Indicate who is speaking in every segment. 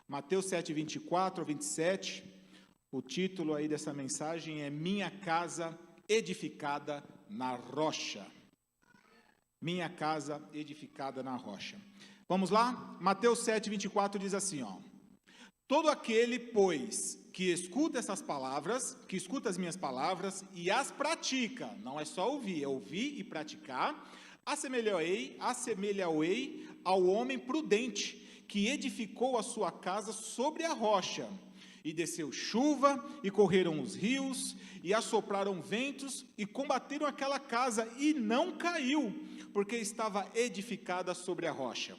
Speaker 1: Mateus 7, 24 a 27, o título aí dessa mensagem é Minha Casa Edificada na Rocha. Minha Casa Edificada na Rocha. Vamos lá? Mateus 7, 24 diz assim, ó. Todo aquele, pois, que escuta essas palavras, que escuta as minhas palavras e as pratica, não é só ouvir, é ouvir e praticar, assemelhar-ei ao homem prudente, que edificou a sua casa sobre a rocha, e desceu chuva, e correram os rios, e assopraram ventos, e combateram aquela casa, e não caiu, porque estava edificada sobre a rocha.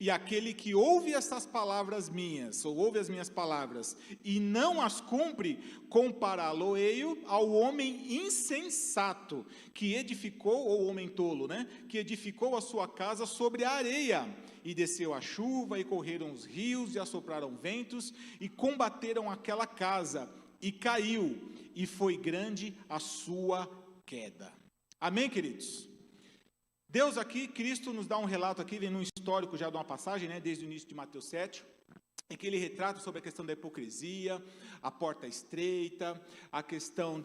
Speaker 1: E aquele que ouve essas palavras minhas, ou ouve as minhas palavras, e não as cumpre, compará-lo-ei ao homem insensato, que edificou, ou homem tolo, né? Que edificou a sua casa sobre a areia, e desceu a chuva, e correram os rios, e assopraram ventos, e combateram aquela casa, e caiu, e foi grande a sua queda. Amém, queridos? Deus aqui, Cristo nos dá um relato aqui, vem num histórico já de uma passagem, né, desde o início de Mateus 7, em que ele retrata sobre a questão da hipocrisia, a porta estreita, a questão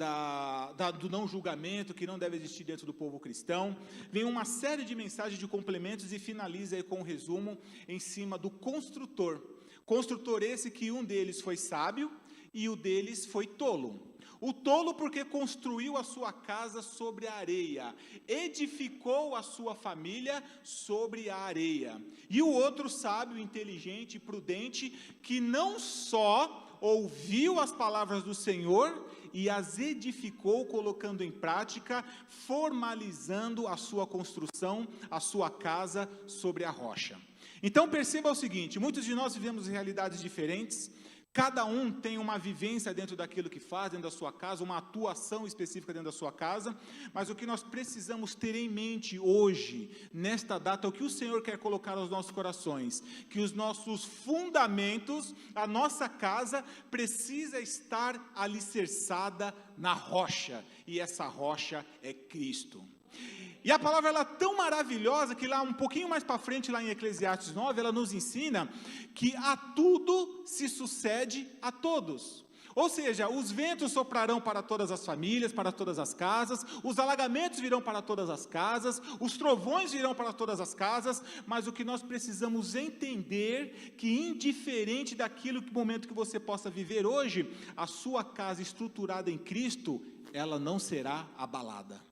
Speaker 1: do não julgamento, que não deve existir dentro do povo cristão. Vem uma série de mensagens de complementos e finaliza aí com um resumo em cima do construtor. Construtor esse que um deles foi sábio e o deles foi tolo. O tolo porque construiu a sua casa sobre a areia, edificou a sua família sobre a areia. E o outro sábio, inteligente e prudente, que não só ouviu as palavras do Senhor e as edificou, colocando em prática, formalizando a sua construção, a sua casa sobre a rocha. Então perceba o seguinte, muitos de nós vivemos realidades diferentes, cada um tem uma vivência dentro daquilo que faz, dentro da sua casa, uma atuação específica dentro da sua casa, mas o que nós precisamos ter em mente hoje, nesta data, o que o Senhor quer colocar aos nossos corações, que os nossos fundamentos, a nossa casa, precisa estar alicerçada na rocha, e essa rocha é Cristo. E a palavra ela é tão maravilhosa que lá um pouquinho mais para frente, lá em Eclesiastes 9, ela nos ensina que a tudo se sucede a todos. Ou seja, os ventos soprarão para todas as famílias, para todas as casas, os alagamentos virão para todas as casas, os trovões virão para todas as casas, mas o que nós precisamos entender que indiferente daquilo que momento que você possa viver hoje, a sua casa estruturada em Cristo, ela não será abalada.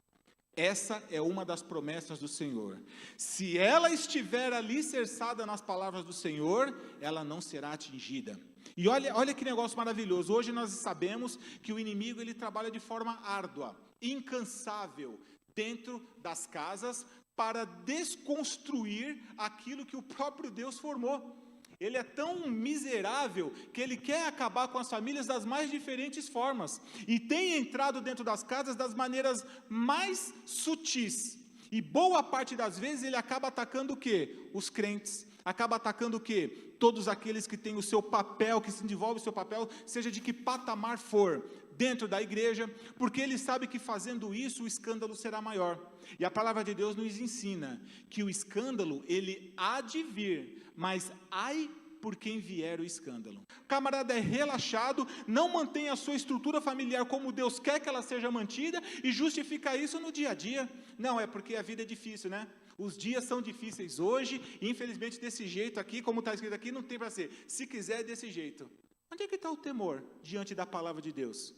Speaker 1: Essa é uma das promessas do Senhor. Se ela estiver alicerçada nas palavras do Senhor, ela não será atingida. E olha que negócio maravilhoso. Hoje nós sabemos que o inimigo ele trabalha de forma árdua, incansável, dentro das casas, para desconstruir aquilo que o próprio Deus formou. Ele é tão miserável que ele quer acabar com as famílias das mais diferentes formas. E tem entrado dentro das casas das maneiras mais sutis. E boa parte das vezes ele acaba atacando o quê? Os crentes. Acaba atacando o quê? Todos aqueles que têm o seu papel, que se desenvolve o seu papel, seja de que patamar for, dentro da igreja, porque ele sabe que fazendo isso o escândalo será maior. E a palavra de Deus nos ensina que o escândalo, ele há de vir, mas ai por quem vier o escândalo. O camarada é relaxado, não mantém a sua estrutura familiar como Deus quer que ela seja mantida e justifica isso no dia a dia. Não, é porque a vida é difícil, né? Os dias são difíceis hoje, e infelizmente desse jeito aqui, como está escrito aqui, não tem para ser. Se quiser, desse jeito. Onde é que está o temor diante da palavra de Deus?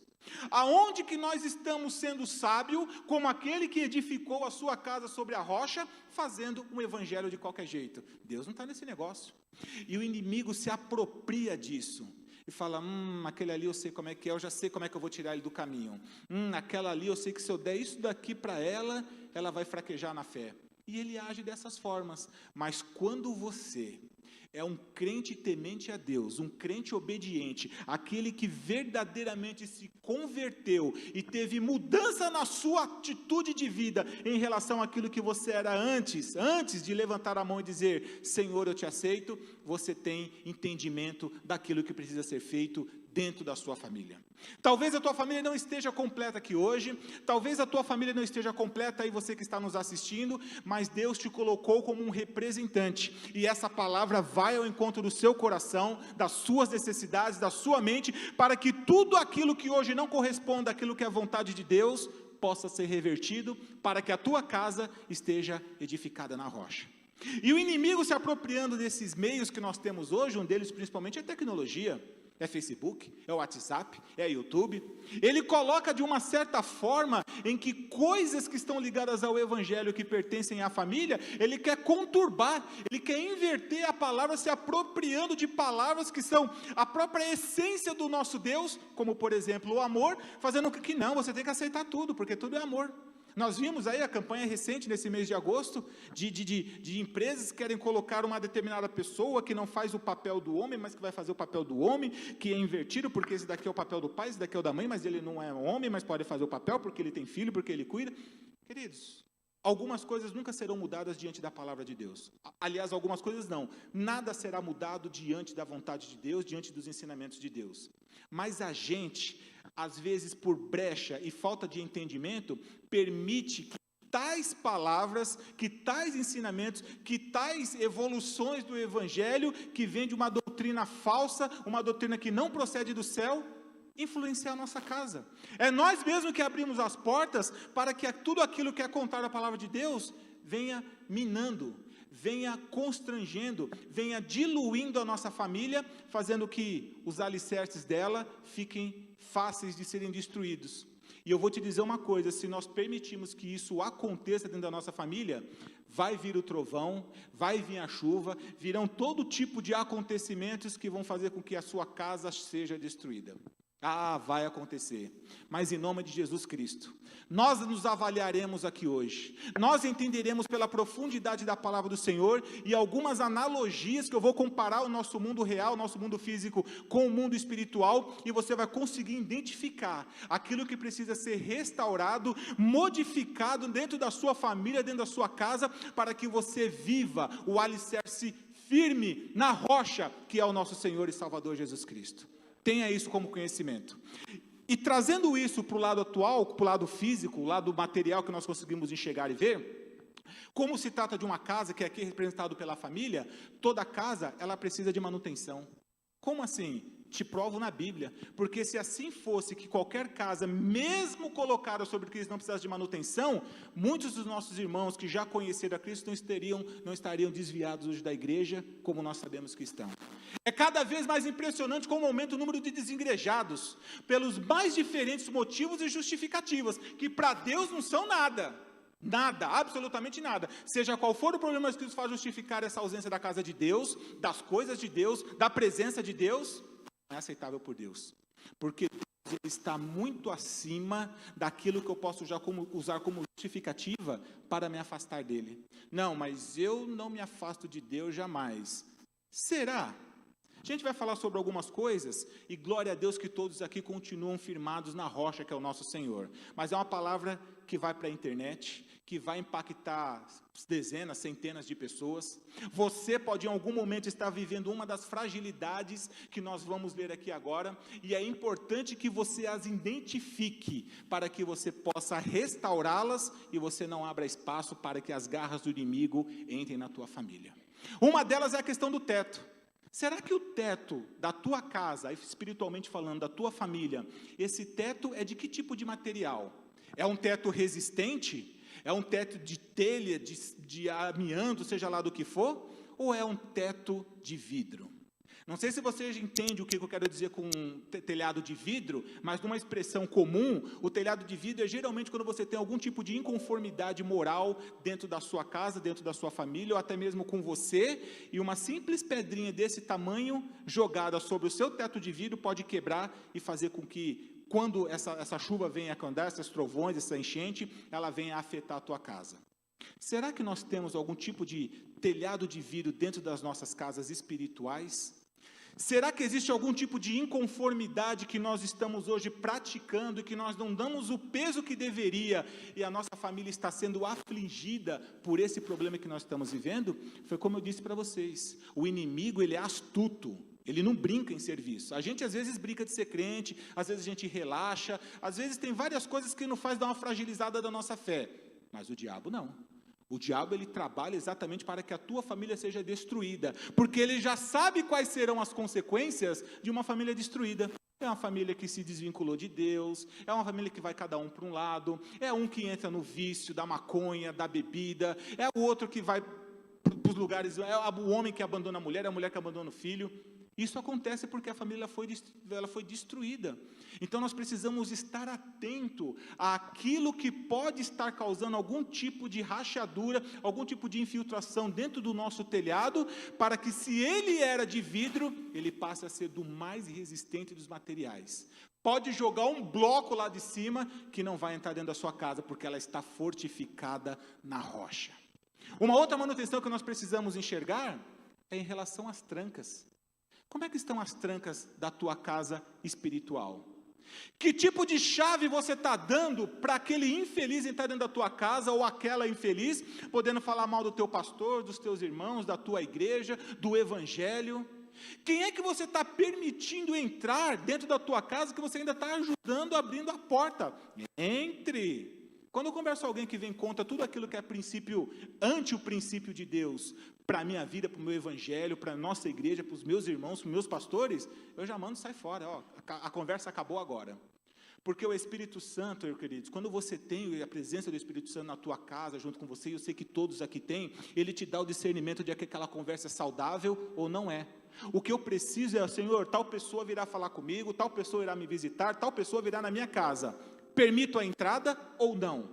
Speaker 1: Aonde que nós estamos sendo sábios, como aquele que edificou a sua casa sobre a rocha, fazendo um evangelho de qualquer jeito? Deus não está nesse negócio. E o inimigo se apropria disso. E fala, aquele ali eu sei como é que é, eu já sei como é que eu vou tirar ele do caminho. Aquela ali eu sei que se eu der isso daqui para ela, ela vai fraquejar na fé. E ele age dessas formas. Mas quando você é um crente temente a Deus, um crente obediente, aquele que verdadeiramente se converteu e teve mudança na sua atitude de vida em relação àquilo que você era antes de levantar a mão e dizer, Senhor, eu te aceito, você tem entendimento daquilo que precisa ser feito dentro da sua família. Talvez a tua família não esteja completa aqui hoje, talvez a tua família não esteja completa aí, você que está nos assistindo, mas Deus te colocou como um representante, e essa palavra vai ao encontro do seu coração, das suas necessidades, da sua mente, para que tudo aquilo que hoje não corresponda àquilo que é a vontade de Deus, possa ser revertido, para que a tua casa esteja edificada na rocha. E o inimigo se apropriando desses meios que nós temos hoje, um deles principalmente é a tecnologia, é Facebook, é o WhatsApp, é YouTube, ele coloca de uma certa forma, em que coisas que estão ligadas ao Evangelho, que pertencem à família, ele quer conturbar, ele quer inverter a palavra, se apropriando de palavras que são a própria essência do nosso Deus, como por exemplo o amor, fazendo com que não, você tem que aceitar tudo, porque tudo é amor. Nós vimos aí a campanha recente, nesse mês de agosto, de empresas que querem colocar uma determinada pessoa, que não faz o papel do homem, mas que vai fazer o papel do homem, que é invertido, porque esse daqui é o papel do pai, esse daqui é o da mãe, mas ele não é homem, mas pode fazer o papel, porque ele tem filho, porque ele cuida. Queridos, algumas coisas nunca serão mudadas diante da palavra de Deus. Aliás, algumas coisas não. Nada será mudado diante da vontade de Deus, diante dos ensinamentos de Deus. Mas a gente, às vezes por brecha e falta de entendimento, permite que tais palavras, que tais ensinamentos, que tais evoluções do Evangelho, que vem de uma doutrina falsa, uma doutrina que não procede do céu, influenciar a nossa casa. É nós mesmos que abrimos as portas para que tudo aquilo que é contrário à palavra de Deus venha minando, venha constrangendo, venha diluindo a nossa família, fazendo que os alicerces dela fiquem fáceis de serem destruídos. E eu vou te dizer uma coisa, se nós permitirmos que isso aconteça dentro da nossa família, vai vir o trovão, vai vir a chuva, virão todo tipo de acontecimentos que vão fazer com que a sua casa seja destruída. Ah, vai acontecer, mas em nome de Jesus Cristo, nós nos avaliaremos aqui hoje, nós entenderemos pela profundidade da palavra do Senhor, e algumas analogias que eu vou comparar o nosso mundo real, o nosso mundo físico, com o mundo espiritual, e você vai conseguir identificar aquilo que precisa ser restaurado, modificado dentro da sua família, dentro da sua casa, para que você viva o alicerce firme na rocha, que é o nosso Senhor e Salvador Jesus Cristo. Tenha isso como conhecimento. E trazendo isso para o lado atual, para o lado físico, o lado material que nós conseguimos enxergar e ver, como se trata de uma casa que aqui é representado pela família, toda casa ela precisa de manutenção. Como assim? Te provo na Bíblia, porque se assim fosse que qualquer casa, mesmo colocada sobre Cristo, não precisasse de manutenção, muitos dos nossos irmãos que já conheceram a Cristo não estariam desviados hoje da igreja, como nós sabemos que estão. É cada vez mais impressionante como aumenta o número de desigrejados, pelos mais diferentes motivos e justificativas, que para Deus não são nada. Nada, absolutamente nada. Seja qual for o problema que Cristo faz justificar essa ausência da casa de Deus, das coisas de Deus, da presença de Deus, não é aceitável por Deus, porque Deus está muito acima daquilo que eu posso usar como justificativa para me afastar dele. Não, mas eu não me afasto de Deus jamais. Será? A gente vai falar sobre algumas coisas, e glória a Deus que todos aqui continuam firmados na rocha que é o nosso Senhor, mas é uma palavra que vai para a internet, que vai impactar dezenas, centenas de pessoas. Você pode em algum momento estar vivendo uma das fragilidades que nós vamos ver aqui agora, e é importante que você as identifique, para que você possa restaurá-las, e você não abra espaço para que as garras do inimigo entrem na tua família. Uma delas é a questão do teto. Será que o teto da tua casa, espiritualmente falando, da tua família, esse teto é de que tipo de material? É um teto resistente? É um teto de telha, de amianto, seja lá do que for? Ou é um teto de vidro? Não sei se você entende o que eu quero dizer com telhado de vidro, mas numa expressão comum, o telhado de vidro é geralmente quando você tem algum tipo de inconformidade moral dentro da sua casa, dentro da sua família, ou até mesmo com você, e uma simples pedrinha desse tamanho jogada sobre o seu teto de vidro pode quebrar e fazer com que, quando essa chuva venha a andar, esses trovões, essa enchente, ela venha a afetar a tua casa. Será que nós temos algum tipo de telhado de vidro dentro das nossas casas espirituais? Será que existe algum tipo de inconformidade que nós estamos hoje praticando e que nós não damos o peso que deveria, e a nossa família está sendo afligida por esse problema que nós estamos vivendo? Foi como eu disse para vocês, o inimigo ele é astuto, Ele não brinca em serviço. A gente às vezes brinca de ser crente, às vezes a gente relaxa, às vezes tem várias coisas que nos faz dar uma fragilizada da nossa fé. Mas o diabo não. O diabo, ele trabalha exatamente para que a tua família seja destruída, porque ele já sabe quais serão as consequências de uma família destruída. É uma família que se desvinculou de Deus, é uma família que vai cada um para um lado, é um que entra no vício da maconha, da bebida, é o outro que vai para os lugares, é o homem que abandona a mulher, é a mulher que abandona o filho. Isso acontece porque a família ela foi destruída. Então nós precisamos estar atento àquilo que pode estar causando algum tipo de rachadura, algum tipo de infiltração dentro do nosso telhado, para que, se ele era de vidro, ele passe a ser do mais resistente dos materiais. Pode jogar um bloco lá de cima que não vai entrar dentro da sua casa, porque ela está fortificada na rocha. Uma outra manutenção que nós precisamos enxergar é em relação às trancas. Como é que estão as trancas da tua casa espiritual? Que tipo de chave você está dando para aquele infeliz entrar dentro da tua casa, ou aquela infeliz, podendo falar mal do teu pastor, dos teus irmãos, da tua igreja, do evangelho? Quem é que você está permitindo entrar dentro da tua casa, que você ainda está ajudando, abrindo a porta? Entre! Quando eu converso com alguém que vem contra tudo aquilo que é princípio, ante o princípio de Deus, para a minha vida, para o meu evangelho, para a nossa igreja, para os meus irmãos, para os meus pastores, eu já mando, sai fora, ó, a conversa acabou agora. Porque o Espírito Santo, meus queridos, quando você tem a presença do Espírito Santo na tua casa, junto com você, e eu sei que todos aqui têm, ele te dá o discernimento de que aquela conversa é saudável ou não é. O que eu preciso é, Senhor, tal pessoa virá falar comigo, tal pessoa irá me visitar, tal pessoa virá na minha casa. Permito a entrada ou não?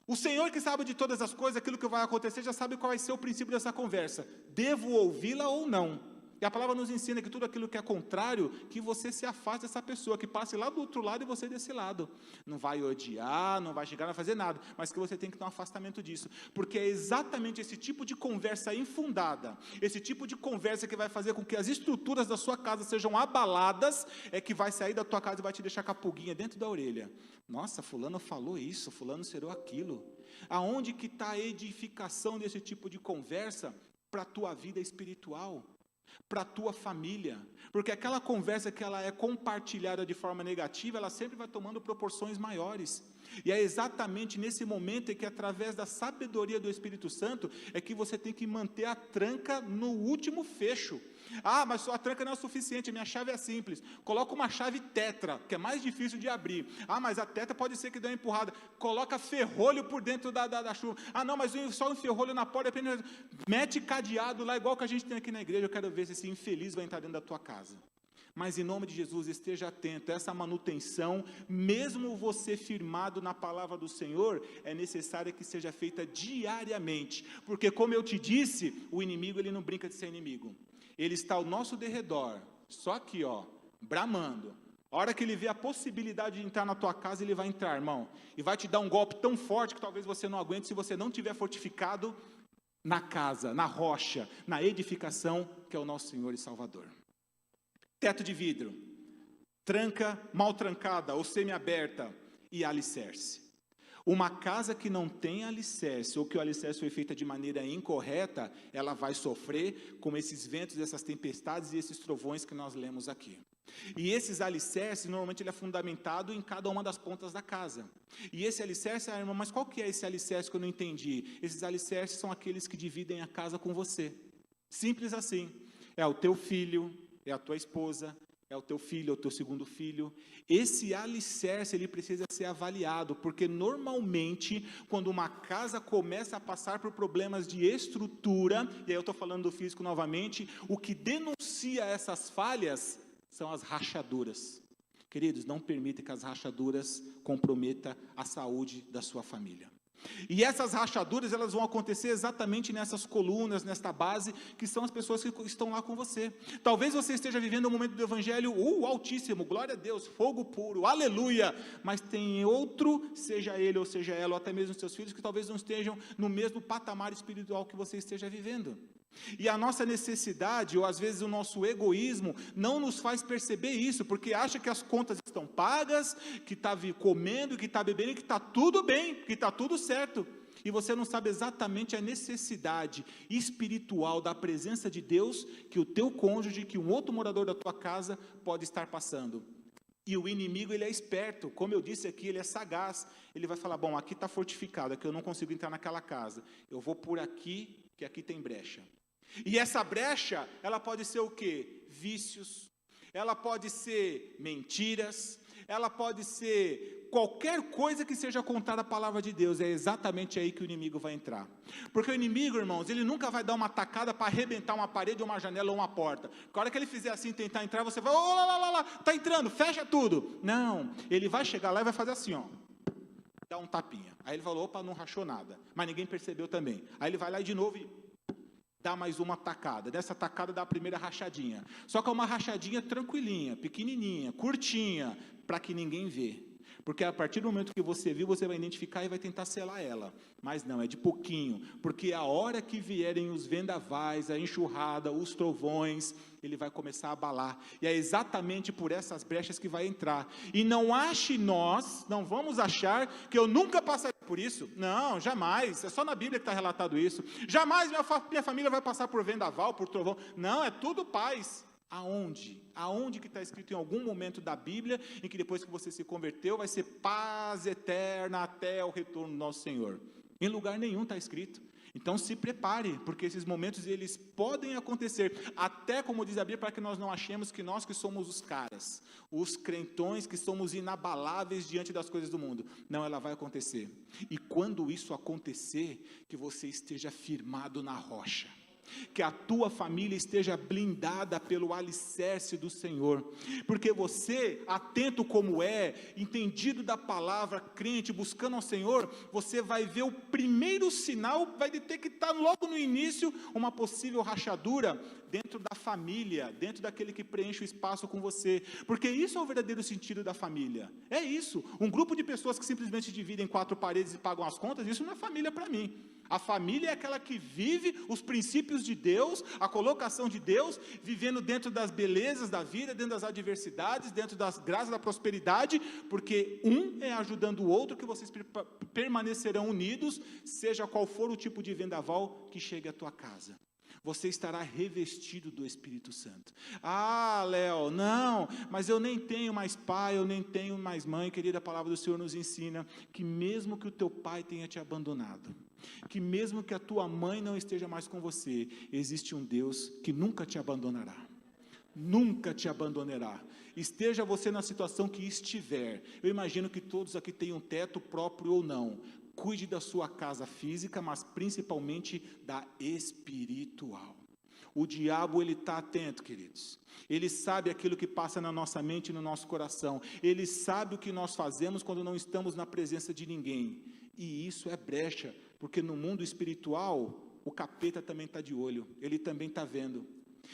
Speaker 1: O Senhor, que sabe de todas as coisas, aquilo que vai acontecer, já sabe qual vai ser o princípio dessa conversa. Devo ouvi-la ou não? E a palavra nos ensina que tudo aquilo que é contrário, que você se afaste dessa pessoa, que passe lá do outro lado e você desse lado. Não vai odiar, não vai chegar, não vai fazer nada, mas que você tem que ter um afastamento disso, porque é exatamente esse tipo de conversa infundada, esse tipo de conversa que vai fazer com que as estruturas da sua casa sejam abaladas, é que vai sair da tua casa e vai te deixar com a pulguinha dentro da orelha. Nossa, fulano falou isso, fulano serou aquilo. Aonde que está a edificação desse tipo de conversa para a tua vida espiritual? Para a tua família, porque aquela conversa que ela é compartilhada de forma negativa, ela sempre vai tomando proporções maiores, e é exatamente nesse momento em que, através da sabedoria do Espírito Santo, é que você tem que manter a tranca no último fecho. Ah, mas a tranca não é suficiente, a minha chave é simples. Coloca uma chave tetra, que é mais difícil de abrir. Ah, mas a tetra pode ser que dê uma empurrada. Coloca ferrolho por dentro da chuva. Ah, não, mas só um ferrolho na porta. Mete cadeado lá, igual que a gente tem aqui na igreja. Eu quero ver se esse infeliz vai entrar dentro da tua casa. Mas em nome de Jesus, esteja atento, essa manutenção, mesmo você firmado na palavra do Senhor, é necessária que seja feita diariamente, porque, como eu te disse, o inimigo, ele não brinca de ser inimigo, ele está ao nosso derredor, só aqui, ó, bramando. A hora que ele vê a possibilidade de entrar na tua casa, ele vai entrar, irmão, e vai te dar um golpe tão forte que talvez você não aguente, se você não tiver fortificado na casa, na rocha, na edificação, que é o nosso Senhor e Salvador. Teto de vidro, tranca mal trancada ou semi-aberta e alicerce. Uma casa que não tem alicerce, ou que o alicerce foi feita de maneira incorreta, ela vai sofrer com esses ventos, essas tempestades e esses trovões que nós lemos aqui. E esses alicerces, normalmente ele é fundamentado em cada uma das pontas da casa. E esse alicerce, irmão, mas qual que é esse alicerce que eu não entendi? Esses alicerces são aqueles que dividem a casa com você. Simples assim. É o teu filho, é a tua esposa, é o teu filho, é o teu segundo filho. Esse alicerce, ele precisa ser avaliado, porque normalmente, quando uma casa começa a passar por problemas de estrutura, e aí eu estou falando do físico novamente, o que denuncia essas falhas são as rachaduras. Queridos, não permita que as rachaduras comprometam a saúde da sua família. E essas rachaduras, elas vão acontecer exatamente nessas colunas, nesta base, que são as pessoas que estão lá com você. Talvez você esteja vivendo um momento do evangelho, altíssimo, glória a Deus, fogo puro, aleluia, mas tem outro, seja ele ou seja ela, ou até mesmo seus filhos, que talvez não estejam no mesmo patamar espiritual que você esteja vivendo. E a nossa necessidade, ou às vezes o nosso egoísmo, não nos faz perceber isso, porque acha que as contas estão pagas, que está comendo, que está bebendo, que está tudo bem, que está tudo certo. e você não sabe exatamente a necessidade espiritual da presença de Deus que o teu cônjuge, que um outro morador da tua casa pode estar passando. E o inimigo, ele é esperto, como eu disse aqui, ele é sagaz. Ele vai falar, bom, aqui está fortificado, aqui eu não consigo entrar naquela casa, eu vou por aqui, que aqui tem brecha. E essa brecha, ela pode ser o quê? Vícios, ela pode ser mentiras, ela pode ser qualquer coisa que seja contada a palavra de Deus. É exatamente aí que o inimigo vai entrar. Porque o inimigo, irmãos, ele nunca vai dar uma tacada para arrebentar uma parede, uma janela ou uma porta. A hora que ele fizer assim, tentar entrar, você vai, oh, lá, está entrando, fecha tudo. Não, ele vai chegar lá e vai fazer assim, ó, dá um tapinha. Aí ele falou, opa, não rachou nada, mas ninguém percebeu também. Aí ele vai lá e de novo dá mais uma tacada. Dessa tacada dá a primeira rachadinha. Só que é uma rachadinha tranquilinha, pequenininha, curtinha, para que ninguém vê. Porque a partir do momento que você viu, você vai identificar e vai tentar selar ela. Mas não, é de pouquinho. Porque a hora que vierem os vendavais, a enxurrada, os trovões, ele vai começar a abalar. E é exatamente por essas brechas que vai entrar. E não ache nós, não vamos achar que eu nunca passaria por isso. Não, jamais. É só na Bíblia que está relatado isso. Jamais minha família vai passar por vendaval, por trovão. Não, é tudo paz. Aonde? Aonde que está escrito em algum momento da Bíblia, em que depois que você se converteu, vai ser paz eterna até o retorno do nosso Senhor? Em lugar nenhum está escrito. Então se prepare, porque esses momentos eles podem acontecer, até como diz a Bíblia, para que nós não achemos que nós que somos os caras, os crentões que somos inabaláveis diante das coisas do mundo. Não, ela vai acontecer. E quando isso acontecer, que você esteja firmado na rocha. Que a tua família esteja blindada pelo alicerce do Senhor, porque você, atento como é, entendido da palavra, crente, buscando ao Senhor, você vai ver o primeiro sinal, vai detectar logo no início uma possível rachadura dentro da família, dentro daquele que preenche o espaço com você, porque isso é o verdadeiro sentido da família. É isso, um grupo de pessoas que simplesmente dividem 4 paredes e pagam as contas, isso não é família para mim. A família é aquela que vive os princípios de Deus, a colocação de Deus, vivendo dentro das belezas da vida, dentro das adversidades, dentro das graças da prosperidade, porque um é ajudando o outro, que vocês permanecerão unidos, seja qual for o tipo de vendaval que chegue à tua casa. Você estará revestido do Espírito Santo. Ah, Léo, não, mas eu nem tenho mais pai, eu nem tenho mais mãe. Querida, a palavra do Senhor nos ensina que mesmo que o teu pai tenha te abandonado, que mesmo que a tua mãe não esteja mais com você, existe um Deus que nunca te abandonará. Nunca te abandonará. Esteja você na situação que estiver. Eu imagino que todos aqui têm um teto próprio ou não. Cuide da sua casa física, mas principalmente da espiritual. O diabo, ele está atento, queridos. Ele sabe aquilo que passa na nossa mente e no nosso coração. Ele sabe o que nós fazemos quando não estamos na presença de ninguém. E isso é brecha, porque no mundo espiritual, o capeta também está de olho. Ele também está vendo.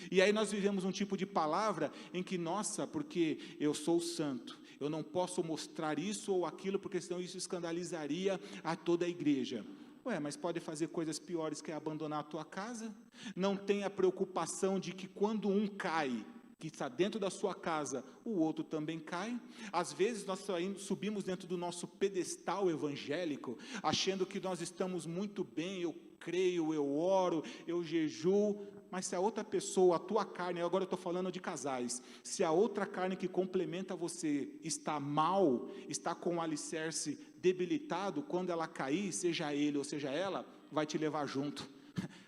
Speaker 1: E aí nós vivemos um tipo de palavra em que, nossa, porque eu sou santo, eu não posso mostrar isso ou aquilo, porque senão isso escandalizaria a toda a igreja. Ué, mas pode fazer coisas piores que abandonar a tua casa? Não tenha preocupação de que quando um cai, que está dentro da sua casa, o outro também cai. Às vezes nós subimos dentro do nosso pedestal evangélico, achando que nós estamos muito bem, eu creio, eu oro, eu jejuo, mas se a outra pessoa, a tua carne, agora eu estou falando de casais, se a outra carne que complementa você está mal, está com o alicerce debilitado, quando ela cair, seja ele ou seja ela, vai te levar junto,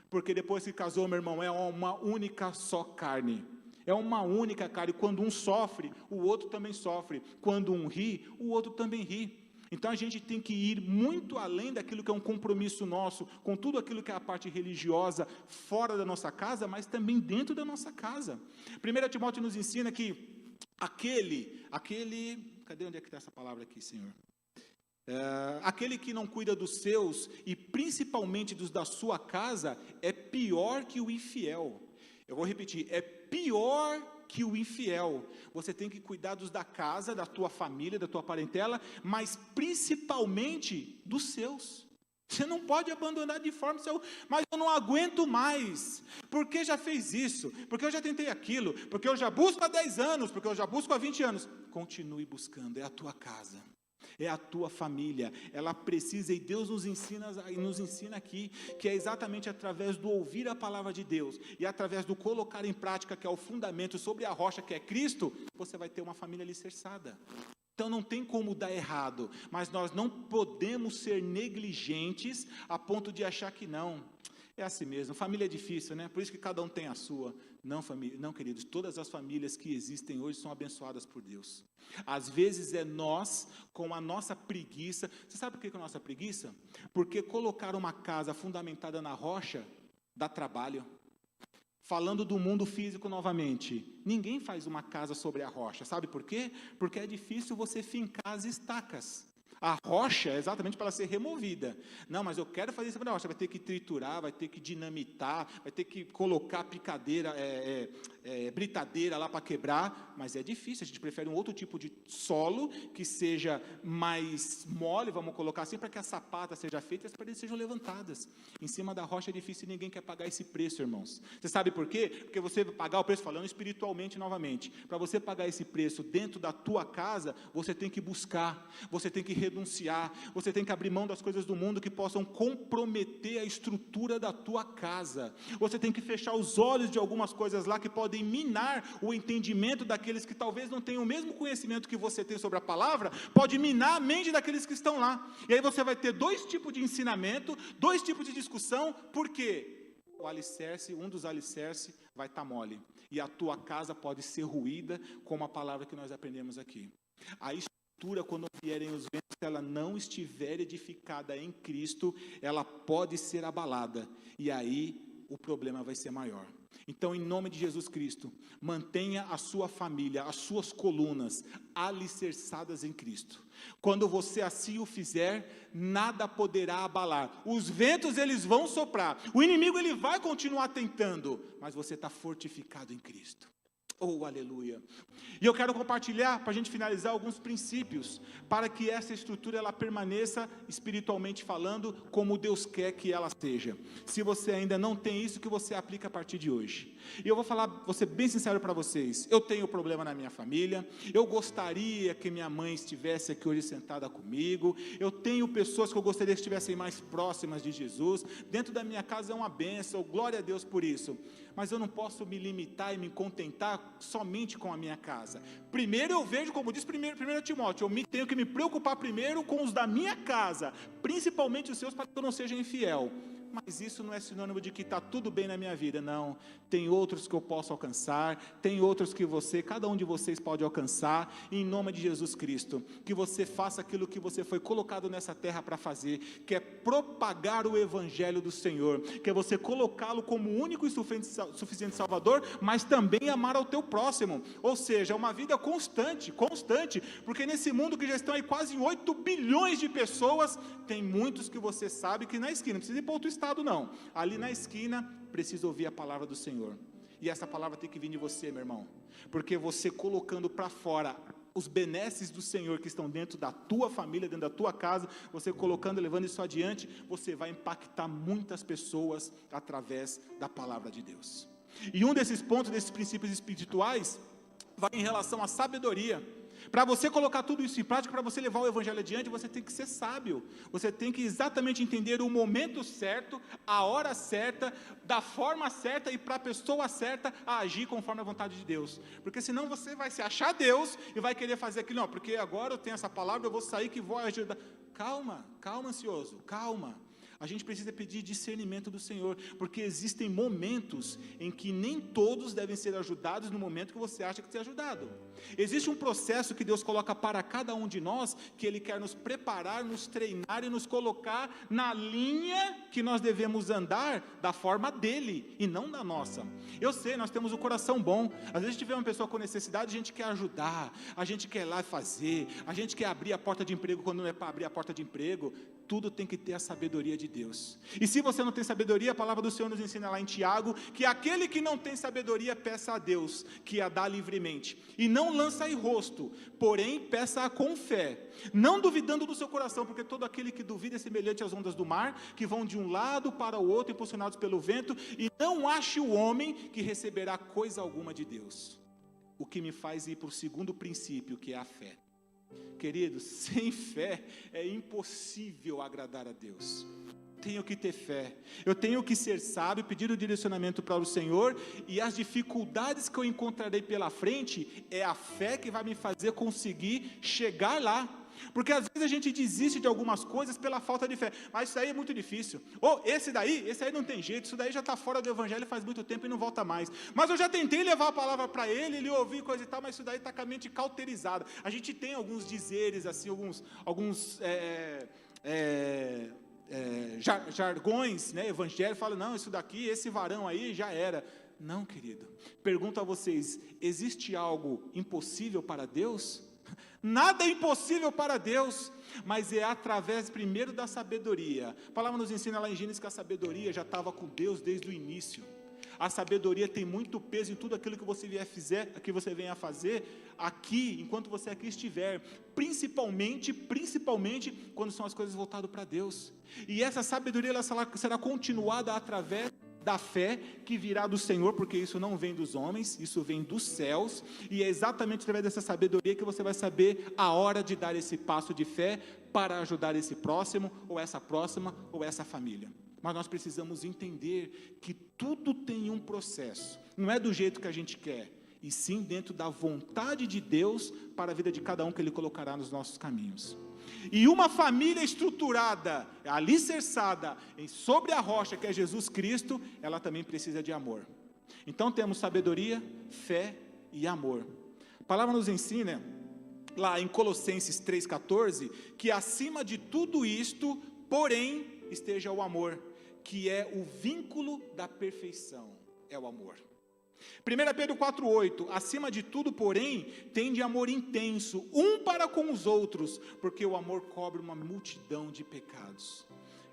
Speaker 1: porque depois que casou, meu irmão, é uma única só carne, é uma única carne. Quando um sofre, o outro também sofre, quando um ri, o outro também ri. Então a gente tem que ir muito além daquilo que é um compromisso nosso, com tudo aquilo que é a parte religiosa, fora da nossa casa, mas também dentro da nossa casa. 1 Timóteo nos ensina que cadê onde é que está essa palavra aqui, Senhor? Aquele que não cuida dos seus, e principalmente dos da sua casa, é pior que o infiel. Eu vou repetir, é pior que o infiel. Você tem que cuidar dos da casa, da tua família, da tua parentela, mas principalmente dos seus. Você não pode abandonar de forma, mas eu não aguento mais, porque já fez isso, porque eu já tentei aquilo, porque eu já busco há 10 anos, porque eu já busco há 20 anos. Continue buscando, é a tua casa. É a tua família, ela precisa, e Deus nos ensina aqui, que é exatamente através do ouvir a palavra de Deus, e através do colocar em prática, que é o fundamento sobre a rocha, que é Cristo, você vai ter uma família alicerçada. Então não tem como dar errado, mas nós não podemos ser negligentes, a ponto de achar que não, é assim mesmo, família é difícil, né? Por isso que cada um tem a sua. Não, família, não, queridos, todas as famílias que existem hoje são abençoadas por Deus. Às vezes é nós, com a nossa preguiça. Você sabe por que é a nossa preguiça? Porque colocar uma casa fundamentada na rocha dá trabalho. Falando do mundo físico novamente, ninguém faz uma casa sobre a rocha, sabe por quê? Porque é difícil você fincar as estacas. A rocha é exatamente para ela ser removida. Não, mas eu quero fazer isso para a rocha. Vai ter que triturar, vai ter que dinamitar, vai ter que colocar picadeira, britadeira lá para quebrar, mas é difícil. A gente prefere um outro tipo de solo que seja mais mole, vamos colocar assim, para que a sapata seja feita e as paredes sejam levantadas. Em cima da rocha é difícil e ninguém quer pagar esse preço, irmãos. Você sabe por quê? Porque você pagar o preço, falando espiritualmente novamente, para você pagar esse preço dentro da tua casa, você tem que buscar, você tem que renunciar, você tem que abrir mão das coisas do mundo que possam comprometer a estrutura da tua casa, você tem que fechar os olhos de algumas coisas lá que podem minar o entendimento daqueles que talvez não tenham o mesmo conhecimento que você tem sobre a palavra, pode minar a mente daqueles que estão lá, e aí você vai ter dois tipos de ensinamento, dois tipos de discussão, por quê? O alicerce, um dos alicerces vai estar mole, e a tua casa pode ser ruída, como a palavra que nós aprendemos aqui. A estrutura, quando vierem os ventos, se ela não estiver edificada em Cristo, ela pode ser abalada, e aí o problema vai ser maior. Então, em nome de Jesus Cristo, mantenha a sua família, as suas colunas alicerçadas em Cristo. Quando você assim o fizer, nada poderá abalar. Os ventos, eles vão soprar. O inimigo, ele vai continuar tentando, mas você está fortificado em Cristo. Oh, aleluia. E eu quero compartilhar, para a gente finalizar, alguns princípios, para que essa estrutura, ela permaneça, espiritualmente falando, como Deus quer que ela seja. Se você ainda não tem isso, que você aplica a partir de hoje. E eu vou ser bem sincero para vocês, eu tenho problema na minha família, eu gostaria que minha mãe estivesse aqui hoje sentada comigo, eu tenho pessoas que eu gostaria que estivessem mais próximas de Jesus, dentro da minha casa é uma bênção, glória a Deus por isso, mas eu não posso me limitar e me contentar somente com a minha casa. Primeiro eu vejo, como diz 1 Timóteo, eu tenho que me preocupar primeiro com os da minha casa, principalmente os seus, para que eu não seja infiel. Mas isso não é sinônimo de que está tudo bem na minha vida, não. Tem outros que eu posso alcançar, tem outros que cada um de vocês pode alcançar, e em nome de Jesus Cristo, que você faça aquilo que você foi colocado nessa terra para fazer, que é propagar o Evangelho do Senhor, que é você colocá-lo como único e suficiente Salvador, mas também amar ao teu próximo, ou seja, uma vida constante, porque nesse mundo que já estão aí quase 8 bilhões de pessoas, tem muitos que você sabe que na esquina, não precisa ir para outro estado não, ali na esquina, precisa ouvir a palavra do Senhor, e essa palavra tem que vir de você, meu irmão, porque você colocando para fora os benesses do Senhor que estão dentro da tua família, dentro da tua casa, você colocando, levando isso adiante, você vai impactar muitas pessoas através da palavra de Deus. E um desses pontos, desses princípios espirituais, vai em relação à sabedoria. Para você colocar tudo isso em prática, para você levar o Evangelho adiante, você tem que ser sábio, você tem que exatamente entender o momento certo, a hora certa, da forma certa e para a pessoa certa a agir conforme a vontade de Deus, porque senão você vai se achar Deus e vai querer fazer aquilo, não, porque agora eu tenho essa palavra, eu vou sair que vou ajudar. Calma, ansioso, calma. A gente precisa pedir discernimento do Senhor, porque existem momentos em que nem todos devem ser ajudados no momento que você acha que ser ajudado. Existe um processo que Deus coloca para cada um de nós, que Ele quer nos preparar, nos treinar e nos colocar na linha que nós devemos andar da forma dEle e não da nossa. Eu sei, nós temos o coração bom, às vezes tiver uma pessoa com necessidade, a gente quer ajudar, a gente quer ir lá fazer, a gente quer abrir a porta de emprego quando não é para abrir a porta de emprego. Tudo tem que ter a sabedoria de Deus. E se você não tem sabedoria, a palavra do Senhor nos ensina lá em Tiago, que aquele que não tem sabedoria, peça a Deus, que a dá livremente. E não lança em rosto, porém peça-a com fé, não duvidando do seu coração, porque todo aquele que duvida é semelhante às ondas do mar, que vão de um lado para o outro, impulsionados pelo vento, e não ache o homem que receberá coisa alguma de Deus. O que me faz ir para o segundo princípio, que é a fé. Queridos, sem fé é impossível agradar a Deus. Tenho que ter fé, eu tenho que ser sábio, pedir o direcionamento para o Senhor, e as dificuldades que eu encontrarei pela frente, é a fé que vai me fazer conseguir chegar lá, porque às vezes a gente desiste de algumas coisas pela falta de fé, mas isso aí é muito difícil, ou esse aí não tem jeito, isso daí já está fora do evangelho faz muito tempo e não volta mais, mas eu já tentei levar a palavra para ele ouvir coisa e tal, mas isso daí está com a mente cauterizada. A gente tem alguns dizeres, assim, alguns jargões, né, evangelho, fala, não, isso daqui, esse varão aí já era. Não, querido, pergunto a vocês, existe algo impossível para Deus? Nada é impossível para Deus, mas é através primeiro da sabedoria. A palavra nos ensina lá em Gênesis que a sabedoria já estava com Deus desde o início. A sabedoria tem muito peso em tudo aquilo que você venha fazer aqui, enquanto você aqui estiver, principalmente quando são as coisas voltadas para Deus. E essa sabedoria ela será continuada através da fé que virá do Senhor, porque isso não vem dos homens, isso vem dos céus, e é exatamente através dessa sabedoria que você vai saber a hora de dar esse passo de fé para ajudar esse próximo, ou essa próxima, ou essa família. Mas nós precisamos entender que tudo tem um processo, não é do jeito que a gente quer, e sim dentro da vontade de Deus para a vida de cada um que Ele colocará nos nossos caminhos. E uma família estruturada, alicerçada sobre a rocha que é Jesus Cristo, ela também precisa de amor. Então temos sabedoria, fé e amor. A palavra nos ensina, lá em Colossenses 3,14, que acima de tudo isto, porém, esteja o amor, que é o vínculo da perfeição, é o amor. 1 Pedro 4,8, acima de tudo, porém, tende amor intenso, um para com os outros, porque o amor cobre uma multidão de pecados.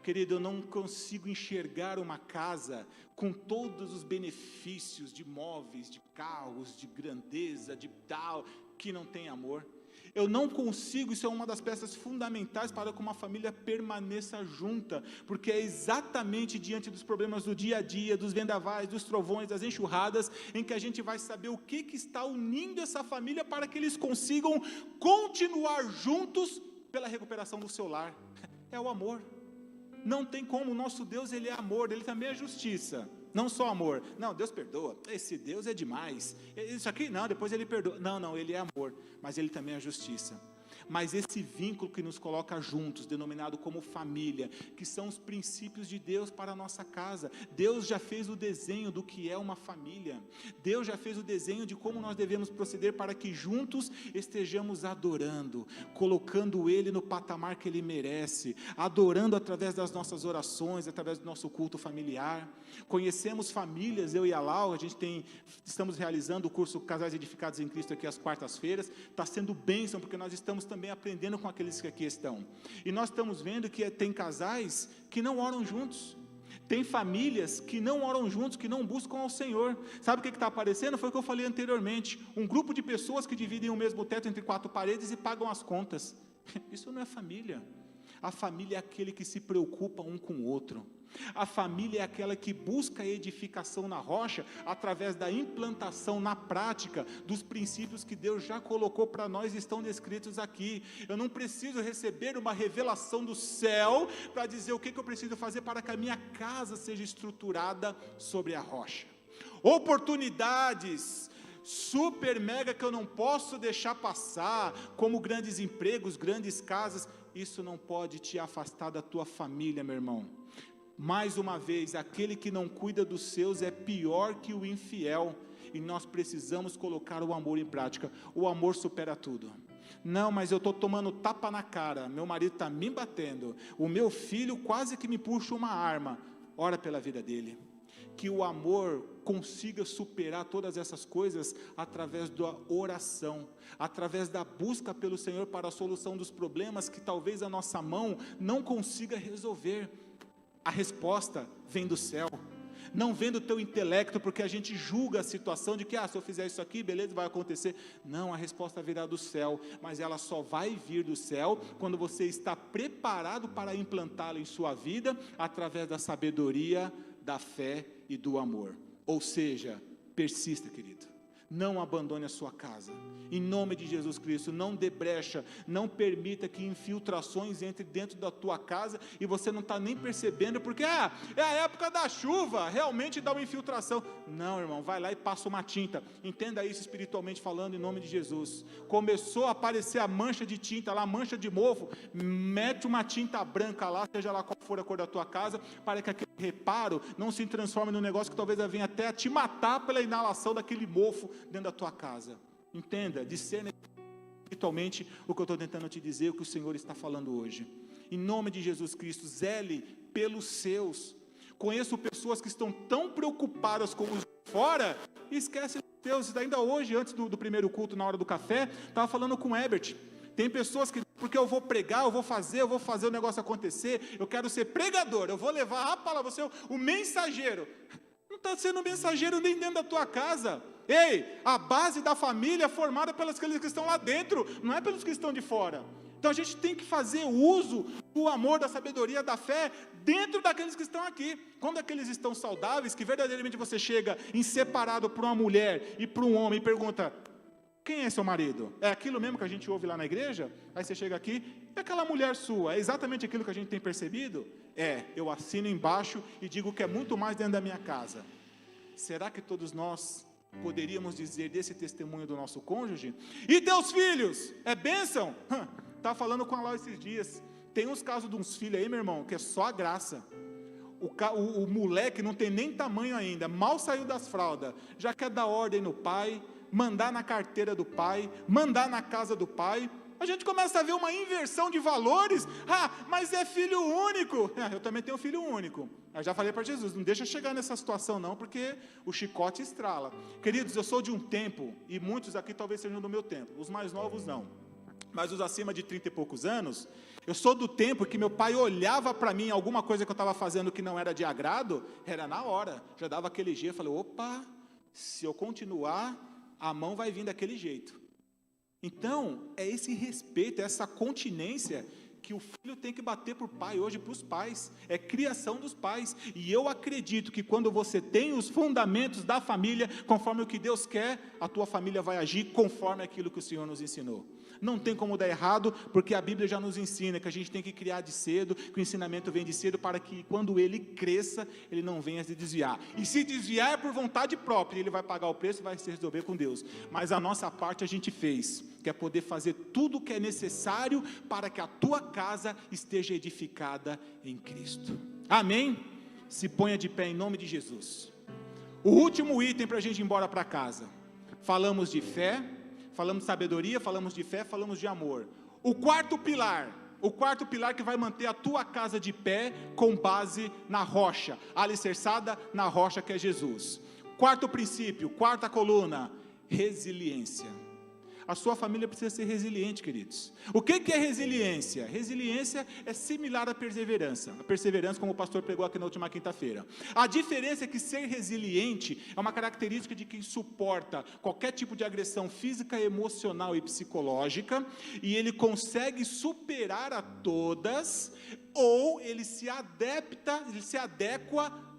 Speaker 1: Querido, eu não consigo enxergar uma casa com todos os benefícios de móveis, de carros, de grandeza, de tal, que não tem amor. Eu não consigo, isso é uma das peças fundamentais para que uma família permaneça junta, porque é exatamente diante dos problemas do dia a dia, dos vendavais, dos trovões, das enxurradas, em que a gente vai saber o que está unindo essa família para que eles consigam continuar juntos pela recuperação do seu lar. É o amor. Não tem como, o nosso Deus, Ele é amor, Ele também é justiça. Não só amor, não, Deus perdoa, esse Deus é demais, isso aqui não, depois Ele perdoa, não, Ele é amor, mas Ele também é justiça. Mas esse vínculo que nos coloca juntos, denominado como família, que são os princípios de Deus para a nossa casa. Deus já fez o desenho do que é uma família, Deus já fez o desenho de como nós devemos proceder para que juntos estejamos adorando, colocando Ele no patamar que Ele merece, adorando através das nossas orações, através do nosso culto familiar. Conhecemos famílias, eu e a Lau, estamos realizando o curso Casais Edificados em Cristo aqui às quartas-feiras, está sendo bênção, porque nós estamos também aprendendo com aqueles que aqui estão, e nós estamos vendo que tem casais que não oram juntos, tem famílias que não oram juntos, que não buscam ao Senhor. Sabe o que está aparecendo? Foi o que eu falei anteriormente, um grupo de pessoas que dividem o mesmo teto entre 4 paredes e pagam as contas. Isso não é família. A família é aquele que se preocupa um com o outro. A família é aquela que busca a edificação na rocha, através da implantação na prática, dos princípios que Deus já colocou para nós e estão descritos aqui. Eu não preciso receber uma revelação do céu, para dizer o que eu preciso fazer para que a minha casa seja estruturada sobre a rocha. Oportunidades super mega que eu não posso deixar passar, como grandes empregos, grandes casas, isso não pode te afastar da tua família, meu irmão. Mais uma vez, aquele que não cuida dos seus é pior que o infiel, e nós precisamos colocar o amor em prática. O amor supera tudo. Não, mas eu estou tomando tapa na cara, meu marido está me batendo, o meu filho quase que me puxa uma arma. Ora pela vida dele, que o amor consiga superar todas essas coisas através da oração, através da busca pelo Senhor para a solução dos problemas que talvez a nossa mão não consiga resolver. A resposta vem do céu, não vem do teu intelecto, porque a gente julga a situação de que, se eu fizer isso aqui, beleza, vai acontecer. Não, a resposta virá do céu, mas ela só vai vir do céu quando você está preparado para implantá-la em sua vida, através da sabedoria, da fé e do amor. Ou seja, persista, querido, Não abandone a sua casa, em nome de Jesus Cristo. Não dê brecha, não permita que infiltrações entrem dentro da tua casa e você não está nem percebendo, porque é a época da chuva, realmente dá uma infiltração. Não, irmão, vai lá e passa uma tinta. Entenda isso espiritualmente falando, em nome de Jesus. Começou a aparecer a mancha de tinta lá, a mancha de mofo, mete uma tinta branca lá, seja lá qual for a cor da tua casa, para que aquele reparo não se transforme num negócio que talvez venha até a te matar pela inalação daquele mofo dentro da tua casa. Entenda, discerna espiritualmente o que eu estou tentando te dizer, o que o Senhor está falando hoje. Em nome de Jesus Cristo, zele pelos seus. Conheço pessoas que estão tão preocupadas com os de fora e esquecem dos seus. Ainda hoje, antes do primeiro culto, na hora do café, estava falando com o Herbert. Tem pessoas que, porque eu vou pregar, eu vou fazer o negócio acontecer, eu quero ser pregador, eu vou levar a palavra, você é o mensageiro. Não está sendo mensageiro nem dentro da tua casa. Ei, a base da família é formada pelos que estão lá dentro, não é pelos que estão de fora. Então a gente tem que fazer uso do amor, da sabedoria, da fé, dentro daqueles que estão aqui. Quando aqueles estão saudáveis, que verdadeiramente você chega inseparado para uma mulher e para um homem e pergunta: quem é seu marido? É aquilo mesmo que a gente ouve lá na igreja? Aí você chega aqui, e aquela mulher sua, é exatamente aquilo que a gente tem percebido? Eu assino embaixo e digo que é muito mais dentro da minha casa. Será que todos nós poderíamos dizer desse testemunho do nosso cônjuge? E teus filhos? É bênção? Estava falando com a Lau esses dias, tem uns casos de uns filhos aí, meu irmão, que é só a graça. O moleque não tem nem tamanho ainda, mal saiu das fraldas, já quer dar ordem no pai, mandar na carteira do pai, mandar na casa do pai. A gente começa a ver uma inversão de valores. Mas é filho único. Eu também tenho filho único. Eu já falei para Jesus, não deixa chegar nessa situação não, porque o chicote estrala. Queridos, eu sou de um tempo, e muitos aqui talvez sejam do meu tempo, os mais novos não, mas os acima de 30 e poucos anos, eu sou do tempo que meu pai olhava para mim, alguma coisa que eu estava fazendo que não era de agrado, era na hora, já dava aquele jeito, eu falei, opa, se eu continuar, a mão vai vir daquele jeito. Então, é esse respeito, é essa continência que o filho tem que bater para o pai hoje, para os pais, é criação dos pais, e eu acredito que quando você tem os fundamentos da família, conforme o que Deus quer, a tua família vai agir conforme aquilo que o Senhor nos ensinou. Não tem como dar errado, porque a Bíblia já nos ensina que a gente tem que criar de cedo, que o ensinamento vem de cedo, para que quando ele cresça, ele não venha se desviar, e se desviar é por vontade própria, ele vai pagar o preço e vai se resolver com Deus, mas a nossa parte a gente fez, que é poder fazer tudo o que é necessário, para que a tua casa esteja edificada em Cristo, amém? Se ponha de pé em nome de Jesus. O último item para a gente ir embora para casa, falamos de fé, falamos de sabedoria, falamos de fé, falamos de amor. O quarto pilar que vai manter a tua casa de pé, com base na rocha, alicerçada na rocha que é Jesus. Quarto princípio, quarta coluna, resiliência. A sua família precisa ser resiliente, queridos. O que é resiliência? Resiliência é similar à perseverança. A perseverança, como o pastor pregou aqui na última quinta-feira. A diferença é que ser resiliente é uma característica de quem suporta qualquer tipo de agressão física, emocional e psicológica, e ele consegue superar a todas, ou ele se adequa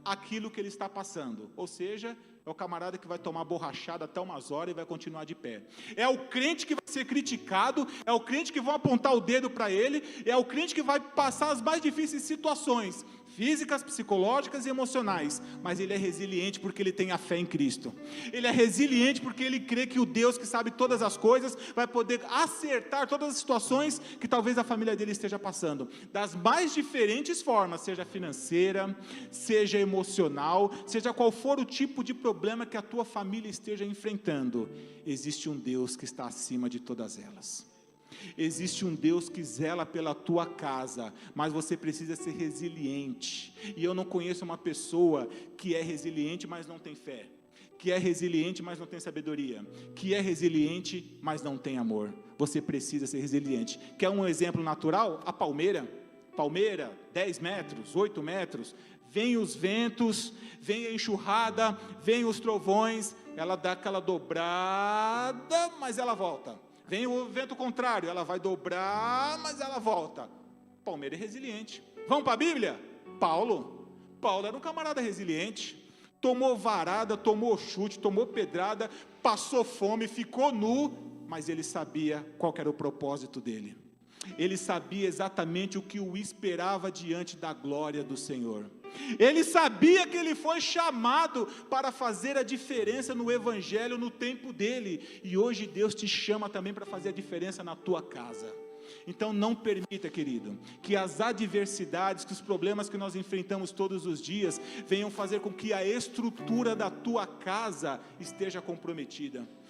Speaker 1: àquilo que ele está passando. Ou seja, é o camarada que vai tomar borrachada até umas horas e vai continuar de pé. É o crente que vai ser criticado, é o crente que vão apontar o dedo para ele, é o crente que vai passar as mais difíceis situações, físicas, psicológicas e emocionais, mas ele é resiliente porque ele tem a fé em Cristo. Ele é resiliente porque ele crê que o Deus que sabe todas as coisas vai poder acertar todas as situações que talvez a família dele esteja passando, das mais diferentes formas, seja financeira, seja emocional, seja qual for o tipo de problema que a tua família esteja enfrentando. Existe um Deus que está acima de todas elas. Existe um Deus que zela pela tua casa, mas você precisa ser resiliente. E eu não conheço uma pessoa que é resiliente, mas não tem fé, que é resiliente, mas não tem sabedoria, que é resiliente, mas não tem amor. Você precisa ser resiliente. Quer um exemplo natural? A palmeira, 10 metros, 8 metros, vem os ventos, vem a enxurrada, vem os trovões, ela dá aquela dobrada, mas ela volta. Vem o vento contrário, ela vai dobrar, mas ela volta. Palmeira é resiliente. Vamos para a Bíblia? Paulo era um camarada resiliente. tomou varada, tomou chute, tomou pedrada, passou fome, ficou nu, mas ele sabia qual era o propósito dele. Ele sabia exatamente o que o esperava diante da glória do Senhor. Ele sabia que ele foi chamado para fazer a diferença no Evangelho no tempo dele, e hoje Deus te chama também para fazer a diferença na tua casa. Então não permita, querido, que as adversidades, que os problemas que nós enfrentamos todos os dias, venham fazer com que a estrutura da tua casa esteja comprometida.